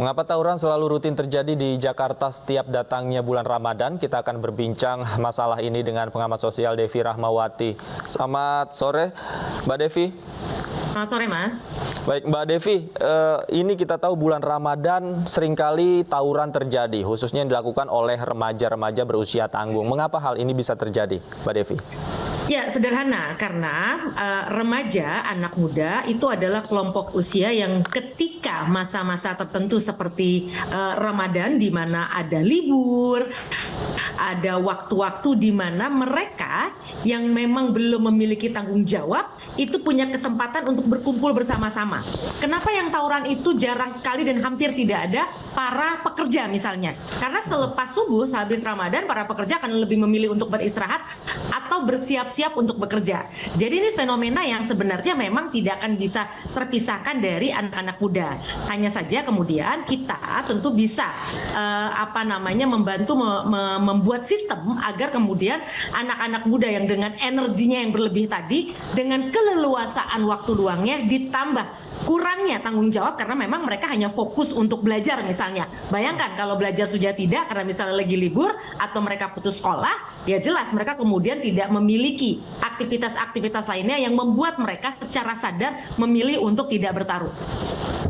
Mengapa tawuran selalu rutin terjadi di Jakarta setiap datangnya bulan Ramadan? Kita akan berbincang masalah ini dengan pengamat sosial Devi Rahmawati. Selamat sore, Mbak Devi. Selamat sore, Mas. Baik, Mbak Devi, ini kita tahu bulan Ramadan seringkali tawuran terjadi, khususnya yang dilakukan oleh remaja-remaja berusia tanggung. Mengapa hal ini bisa terjadi, Mbak Devi? Ya, sederhana, karena remaja, anak muda itu adalah kelompok usia yang ketika masa-masa tertentu seperti Ramadan, di mana ada libur, ada waktu-waktu di mana mereka yang memang belum memiliki tanggung jawab itu punya kesempatan untuk berkumpul bersama-sama. Kenapa yang tawuran itu jarang sekali dan hampir tidak ada? Para pekerja misalnya. Karena selepas subuh, sehabis Ramadan, para pekerja akan lebih memilih untuk beristirahat atau bersiap-siap untuk bekerja. Jadi ini fenomena yang sebenarnya memang tidak akan bisa terpisahkan dari anak-anak muda. Hanya saja kemudian kita tentu bisa membantu membuat sistem agar kemudian anak-anak muda yang dengan energinya yang berlebih tadi, dengan keleluasaan waktu luangnya ditambah kurangnya tanggung jawab karena memang mereka hanya fokus untuk belajar misalnya. Bayangkan kalau belajar sudah tidak karena misalnya lagi libur atau mereka putus sekolah, ya jelas mereka kemudian tidak memiliki aktivitas-aktivitas lainnya yang membuat mereka secara sadar memilih untuk tidak bertaruh.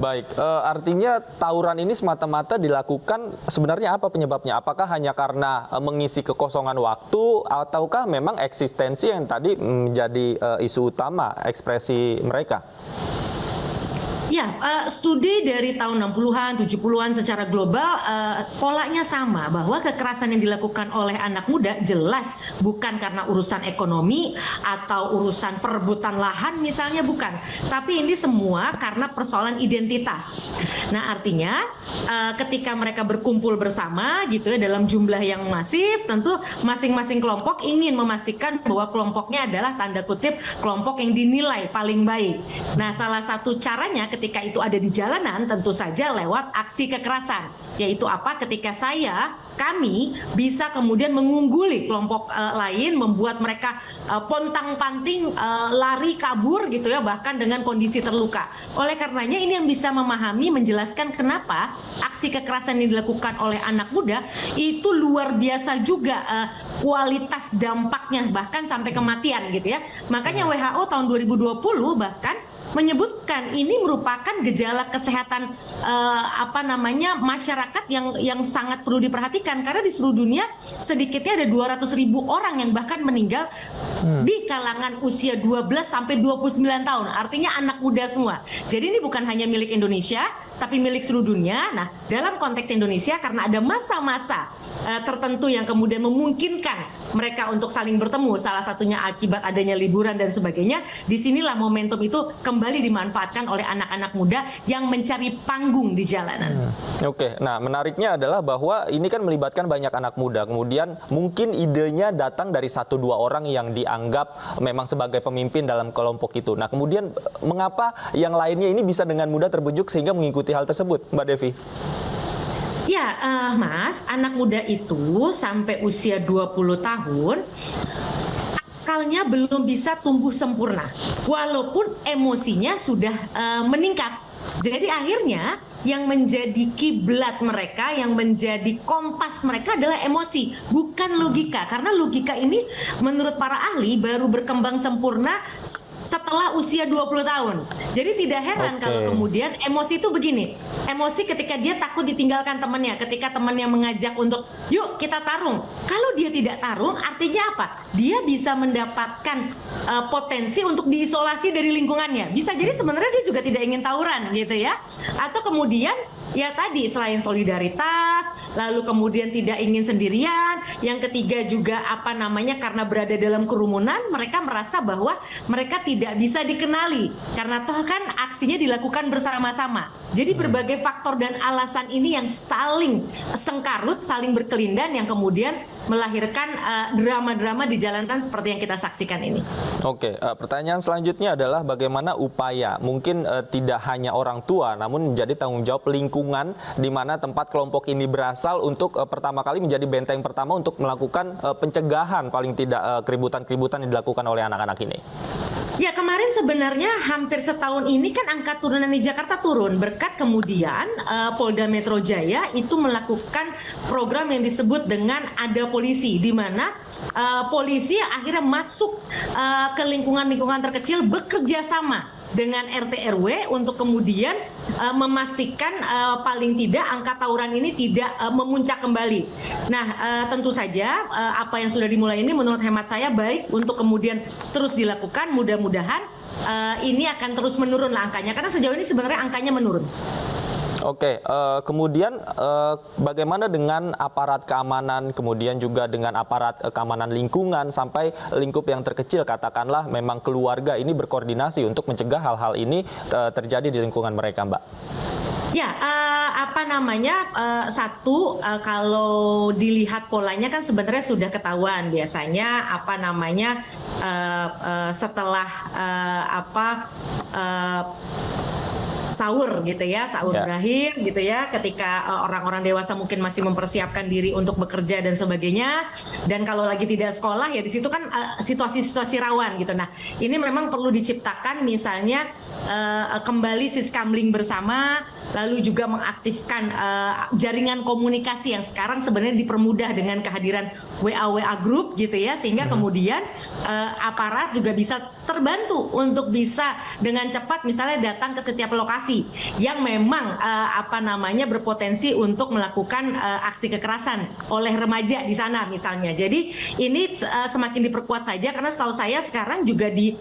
Baik, artinya tawuran ini semata-mata dilakukan sebenarnya apa penyebabnya? Apakah hanya karena mengisi kekosongan waktu ataukah memang eksistensi yang tadi menjadi isu utama ekspresi mereka? Ya, studi dari tahun 60-an, 70-an secara global polanya sama bahwa kekerasan yang dilakukan oleh anak muda jelas bukan karena urusan ekonomi atau urusan perebutan lahan misalnya, bukan. Tapi ini semua karena persoalan identitas. Nah, artinya ketika mereka berkumpul bersama gitu ya dalam jumlah yang masif, tentu masing-masing kelompok ingin memastikan bahwa kelompoknya adalah tanda kutip kelompok yang dinilai paling baik. Nah, salah satu caranya ketika itu ada di jalanan tentu saja lewat aksi kekerasan, yaitu apa? Ketika kami bisa kemudian mengungguli kelompok lain, membuat mereka pontang-panting lari kabur gitu ya, bahkan dengan kondisi terluka. Oleh karenanya ini yang bisa memahami, menjelaskan kenapa aksi kekerasan yang dilakukan oleh anak muda itu luar biasa juga kualitas dampaknya, bahkan sampai kematian gitu ya. Makanya WHO tahun 2020 bahkan menyebutkan ini merupakan gejala kesehatan masyarakat yang sangat perlu diperhatikan karena di seluruh dunia sedikitnya ada 200.000 orang yang bahkan meninggal di kalangan usia 12 sampai 29 tahun. Artinya anak muda semua. Jadi ini bukan hanya milik Indonesia tapi milik seluruh dunia. Nah, dalam konteks Indonesia karena ada masa-masa tertentu yang kemudian memungkinkan mereka untuk saling bertemu, salah satunya akibat adanya liburan dan sebagainya, disinilah momentum itu kembali dimanfaatkan oleh anak-anak muda yang mencari panggung di jalanan. Oke, nah menariknya adalah bahwa ini kan melibatkan banyak anak muda, kemudian mungkin idenya datang dari 1-2 orang yang dianggap memang sebagai pemimpin dalam kelompok itu. Nah kemudian mengapa yang lainnya ini bisa dengan mudah terbujuk sehingga mengikuti hal tersebut, Mbak Devi? Ya, Mas, anak muda itu sampai usia 20 tahun akalnya belum bisa tumbuh sempurna, walaupun emosinya sudah meningkat. Jadi akhirnya yang menjadi kiblat mereka, yang menjadi kompas mereka adalah emosi, bukan logika. Karena logika ini menurut para ahli baru berkembang sempurna setelah usia 20 tahun. Jadi tidak heran kalau kemudian emosi itu begini. Emosi ketika dia takut ditinggalkan temannya, ketika temannya mengajak untuk yuk kita tarung. Kalau dia tidak tarung artinya apa? Dia bisa mendapatkan potensi untuk diisolasi dari lingkungannya. Bisa jadi sebenarnya dia juga tidak ingin tawuran gitu ya. Atau kemudian ya tadi selain solidaritas, lalu kemudian tidak ingin sendirian, yang ketiga juga karena berada dalam kerumunan, mereka merasa bahwa mereka tidak bisa dikenali karena toh kan aksinya dilakukan bersama-sama. Jadi berbagai faktor dan alasan ini yang saling sengkarut, saling berkelindan yang kemudian melahirkan drama-drama di jalanan seperti yang kita saksikan ini. Oke, pertanyaan selanjutnya adalah bagaimana upaya mungkin tidak hanya orang tua namun menjadi tanggung jawab lingkungan di mana tempat kelompok ini berasal untuk pertama kali menjadi benteng pertama untuk melakukan pencegahan paling tidak keributan-keributan yang dilakukan oleh anak-anak ini. Ya, kemarin sebenarnya hampir setahun ini kan angka turunan di Jakarta turun berkat kemudian Polda Metro Jaya itu melakukan program yang disebut dengan Ada Polisi, di mana polisi akhirnya masuk ke lingkungan-lingkungan terkecil bekerja sama dengan RT RW untuk kemudian memastikan paling tidak angka tawuran ini tidak memuncak kembali. Nah, tentu saja apa yang sudah dimulai ini menurut hemat saya baik untuk kemudian terus dilakukan. Mudah-mudahan ini akan terus menurun lah angkanya, karena sejauh ini sebenarnya angkanya menurun. Oke, kemudian bagaimana dengan aparat keamanan, kemudian juga dengan aparat keamanan lingkungan sampai lingkup yang terkecil, katakanlah memang keluarga ini berkoordinasi untuk mencegah hal-hal ini terjadi di lingkungan mereka, Mbak? Ya, satu, kalau dilihat polanya kan sebenarnya sudah ketahuan biasanya setelah sahur gitu ya, sahur berakhir gitu ya, ketika orang-orang dewasa mungkin masih mempersiapkan diri untuk bekerja dan sebagainya, dan kalau lagi tidak sekolah ya di situ kan situasi-situasi rawan gitu. Nah, ini memang perlu diciptakan misalnya kembali siskamling bersama, lalu juga mengaktifkan jaringan komunikasi yang sekarang sebenarnya dipermudah dengan kehadiran WA group gitu ya, sehingga kemudian aparat juga bisa terbantu untuk bisa dengan cepat misalnya datang ke setiap lokasi yang memang berpotensi untuk melakukan aksi kekerasan oleh remaja di sana misalnya. Jadi ini semakin diperkuat saja, karena setahu saya sekarang juga di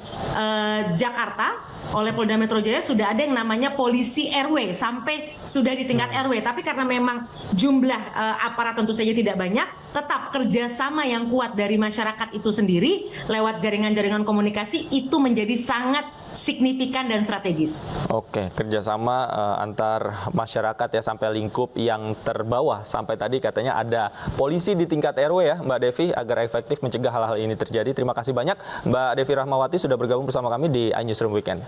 Jakarta oleh Polda Metro Jaya sudah ada yang namanya polisi RW sampai sudah di tingkat RW. Tapi karena memang jumlah aparat tentu saja tidak banyak, tetap kerjasama yang kuat dari masyarakat itu sendiri lewat jaringan-jaringan komunikasi itu menjadi sangat signifikan dan strategis. Oke, kerjasama antar masyarakat ya sampai lingkup yang terbawah, sampai tadi katanya ada polisi di tingkat RW ya, Mbak Devi, agar efektif mencegah hal-hal ini terjadi. Terima kasih banyak Mbak Devi Rahmawati sudah bergabung bersama kami di iNewsroom Weekend.